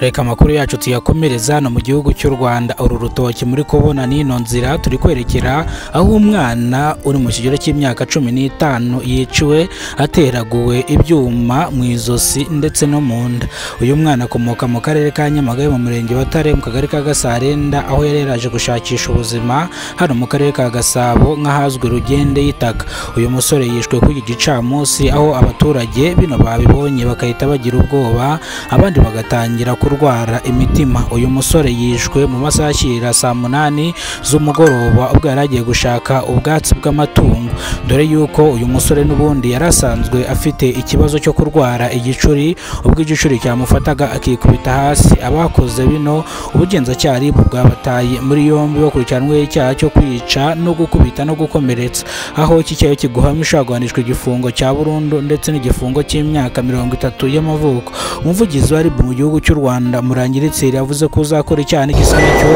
Reka amakuru yacu tuyakomereza no mu gihugu cy'u Rwanda. Uru rutoki muri kubona nino nzira turi kwerekera aho umwana uri mu kigero cy'imyaka 15 yiciwe ateraguwe ibyuma mu izosi ndetse no mu nda. Uyu mwana akomoka mu karere ka Nyamagabe mu murenge wa Tare mu kagari ka Gasarenda, aho yareraje gushakisha ubuzima hano mu karere ka Gasabo nk'ahazwe Rugende y'itaka. Uyu musore yishwe ku gicamunsi, aho abaturage bino babibonye bakahita bagira ubwoba, abandi bagatangira kurwara imitima. Uyu musore yishwe mu masaha y'ikirira saa 8 z'umugoroba ubwo yaragiye gushaka ubwatsi bw'amatungo, dore yuko uyu musore n'ubundi yarasanzwe afite ikibazo cyo kurwara igicuri, ubwo igicuri cyamufataga akikubita hasi. Abakoze bino ubugenzacyaha bwabataye muri yombi bakurikiranwe icyaha cyo kwica no gukubita no gukomeretsa, aho iki cyayo kiguhamya guhanishwa igifungo cya burundu ndetse n'igifungo cy'imyaka 30 y'amavuko. Umuvugizi wa RIB mu gihugu cy'u Rwanda Murangiritseri yavuze ko uzakora icyaha n'igisa cyo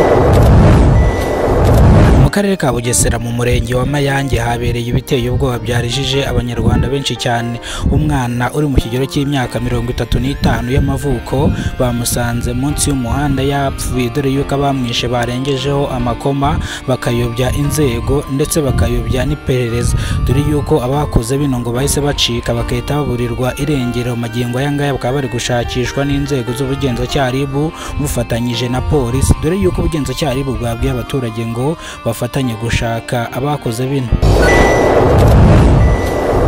mu karere ka Bugesera mu murenge wa Mayange habereye ibiteye ubwoba byarijije abanyarwanda benshi cyane. Umwana uri mu kigero cy'imyaka 35 y'amavuko bamusanze munsi y'umuhanda yapfuye, dore yuko abamwishe barengejeho amakoma bakayobya inzego ndetse bakayobya n'iperereza, dore yuko abakoze bino ngo bahise bacika bakahita baburirwa irengero. Magingo yangaya bakaba bari gushakishwa n'inzego z'ubugenzacyaha RIB bufatanyije na polisi, dore yuko ubugenzacyaha RIB bwabwiye abaturage ngo bafatanye gushaka abakoze bino.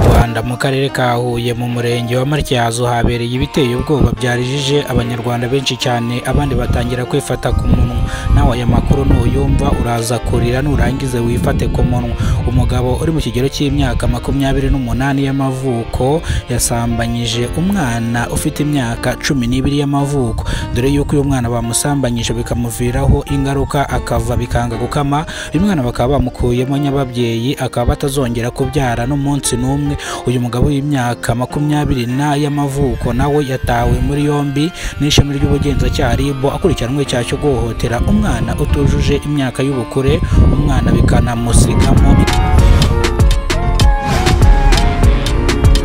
Rwanda mu karere ka Huye mu murenge wa Matyazo habereye ibiteye ubwoba byarijije abanyarwanda benshi cyane, abandi batangira kwifata ku munwa. Nawe aya makuru nuyumva uraza kurira nurangize wifate ku munwa. Umugabo uri mu kigero cy'imyaka 28 y'amavuko yasambanyije umwana ufite imyaka 12 y'amavuko, dore yuko uyu mwana bamusambanyije bikamuviraho ingaruka akava bikanga gukama. Uyu mwana bakaba bamukuyemo nyababyeyi, akaba batazongera kubyara n'umunsi n'umwe. Uyu mugabo w'imyaka 20 y'amavuko nawe yatawe muri yombi n'ishami ry'ubugenzacyaha RIB akurikiranwe icyaha cyo guhohotera umwana utujuje imyaka y'ubukure, umwana bikanamusigamo.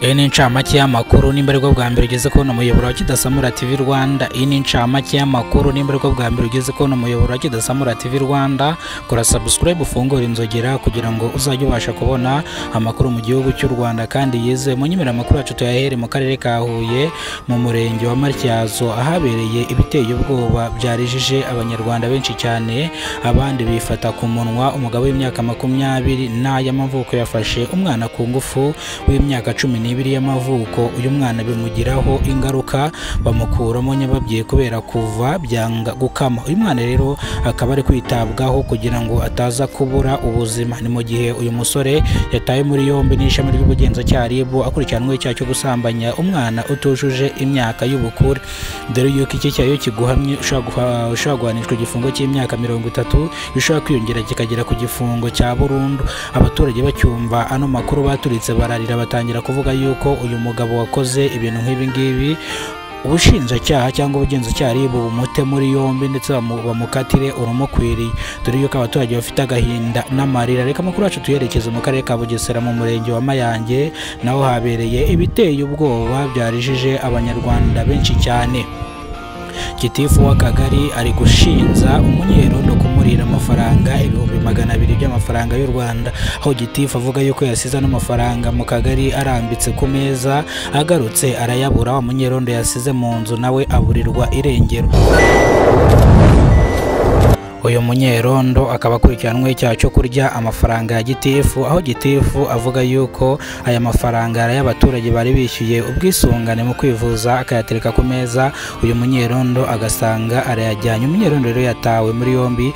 Ini ncamake y'amakuru nimba ariko bwa mbere ugeze ko no muyoboro wa Kidasamura TV Rwanda. Ini ncamake y'amakuru nimba ariko bwa mbere ugeze ko no muyoboro wa Kidasamura TV Rwanda, kora subscribe ufungura inzogera kugira ngo uzajye ubasha kubona amakuru mu gihugu cy'u Rwanda kandi yize. Mu nyimira amakuru yacu tuyahere mu karere ka Huye mu murenge wa Matyazo ahabereye ibiteye ubwoba byarijije abanyarwanda benshi cyane, abandi bifata ku munwa. Umugabo w'imyaka 20 y'amavuko yafashe umwana ku ngufu w'imyaka 12 y'amavuko. Uyu mwana bimugiraho ingaruka bamukuramo nyababyeyi kubera kuva byanga gukama. Uyu mwana rero akaba ari kwitabwaho kugira ngo ataza kubura ubuzima. Ni mu gihe uyu musore yataye muri yombi n'ishami ry'ubugenzacyaha RIB akurikiranwe icyaha cyo gusambanya umwana utujuje imyaka y'ubukure, dore yuko iki cyayo kiguhamye ushobora guhanishwa igifungo cy'imyaka 30, bishobora kwiyongera kikagera ku gifungo cya burundu. Abaturage bacyumva ano makuru baturitse bararira, batangira kuvuga yuko uyu mugabo wakoze ibintu nk'ibi ngibi ubushinjacyaha cyangwa ubugenzacyaha RIB bumute muri yombi ndetse bamukatire urumukwiriye, dore yuko abaturage bafite agahinda n'amarira. Reka amakuru yacu tuyerekeze mu karere ka Bugesera mu murenge wa Mayange, naho habereye ibiteye ubwoba byarijije abanyarwanda benshi cyane. Gitifu w'akagari ari gushinza umunyerondo kumurira amafaranga 200,000 by'amafaranga y'u Rwanda, aho Gitifu avuga yuko yasize n'amafaranga mu kagari arambitse ku meza, agarutse arayabura. Wa munyerondo yasize mu nzu nawe aburirwa irengero. Uyu munyerondo akaba akurikiranwe icyaha cyo kurya amafaranga ya Gitifu, aho Gitifu avuga yuko aya mafaranga ari y'abaturage bari bishyuye ubwisungane mu kwivuza akayatereka ku meza. Uyu munyerondo agasanga arayajyanye. Umunyerondo rero yatawe muri yombi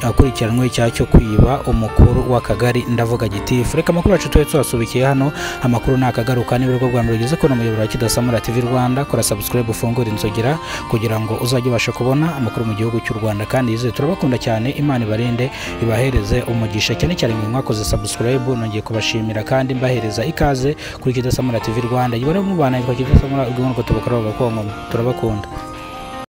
akurikiranwe icyaha cyo kwiba umukuru w'akagari, ndavuga Gitifu. Reka amakuru yacu twasubikiye hano. Amakuru nakagaruka niba ariko bwa mbere ugeze ko no muyoboro wa Kidasamura TV Rwanda, kora subscribe ufungura inzogera kugira ngo uzajye ubasha kubona amakuru mu gihugu cy'u Rwanda kandi yize. Turabakunda cyane, Imana ibarinde ibahereze umugisha cyane cyane mwe mwakoze subscribe. Nongeye kubashimira kandi mbahereza ikaze kuri Kidasamura TV Rwanda. Yibare mu bana yitwa Kidasamura ubwo tubakora gakongo. Turabakunda.